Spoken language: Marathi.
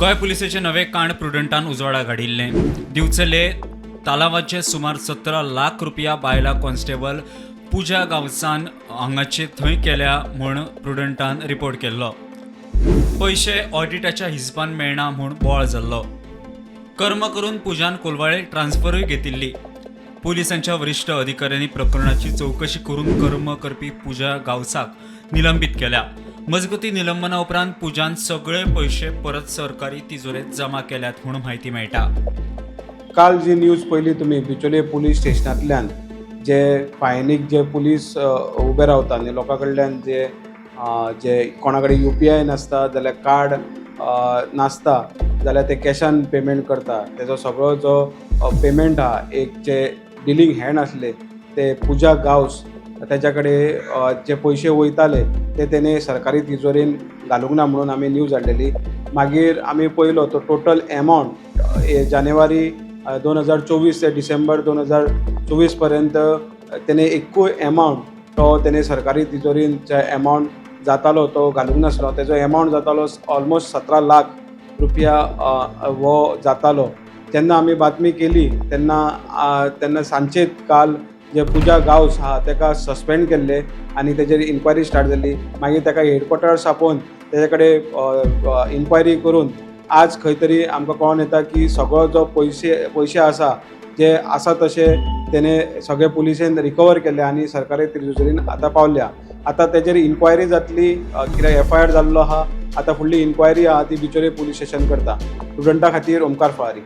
गोंय पुलिसेचे नवे कांड प्रुडंटान उजवाडाक हाडिल्ले दिवचले तालावाचे सुमार 17 लाख रुपया बायला कॉन्स्टेबल पुजा गांवसान हांगाचे थंय केल्या म्हूण प्रुडंटान रिपोर्ट केल्लो. पयशे ऑडिटाच्या हिसबान मेळना म्हूण बोळ जाल्लो. कर्म करून पुजान कोलवाळे ट्रान्सफरूय घेतिल्ली. पुलिसांच्या वरिष्ठ अधिकाऱ्यांनी प्रकरणाची चौकशी करून कर्म करपी पुजा गांवसाक निलंबित केल्या. मजगती निलंबना उपरांत पुजान सगळे पयशे परत सरकारी तिजोरेत जमा केल्यात म्हूण म्हायती मेळटा. काल जी न्यूज पयली तुमी बिचोले पुलीस स्टेशनांतल्यान जे फायनीक जे पुलीस उबे रावता आनी लोकां कडल्यान जे कोणा कडेन UPI नासता जाल्यार कार्ड नासता जाल्यार ते कॅशान पेमेंट करता तेजो सगळो जो पेमेंट आहा एक जे डिलींग हँड आसले ते पुजा गांवस तेच्या कडेन जे पयशे वयताले ते तेणे सरकारी तिजोरीन घालूंक ना म्हणून आमी न्यूज हाडलेली. मागीर आमी पयलो तो टोटल एमावंट जानेवारी 2024 ते डिसेंबर 2024 पर्यंत तेणे एकूय एमावंट तो तेणे सरकारी तिजोरीन जे एमावंट जातालो तो घालूंक नासलो. तेजो एमावंट जातालो ऑलमोस्ट 17 लाख रुपया वो जातालो. जेन्ना आमी बातमी केली तेन्ना सांचे काल जे पुजा गांवस आहा तेका सस्पेंड केल्ले आनी तेजेर इन्क्वायरी स्टार्ट जाली. मागीर तेका हेडक्वॉर्टर्स आपोवन तेजे कडेन इन्क्वायरी करून आज खंय तरी आमकां कळोन येता की सगळो जो पयशे आसा जे आसा तशे तेणे सगळे पुलिसेन रिकवर केले आनी सरकारी तिजोरीन आतां पावल्या. आतां तेजेर इन्क्वायरी जातली कित्याक FIR जाल्लो आहा. आतां फुडली इन्क्वायरी आहा ती बिचोले पुलीस स्टेशन करता. स्टुडंटा खातीर ओमकार फळारी.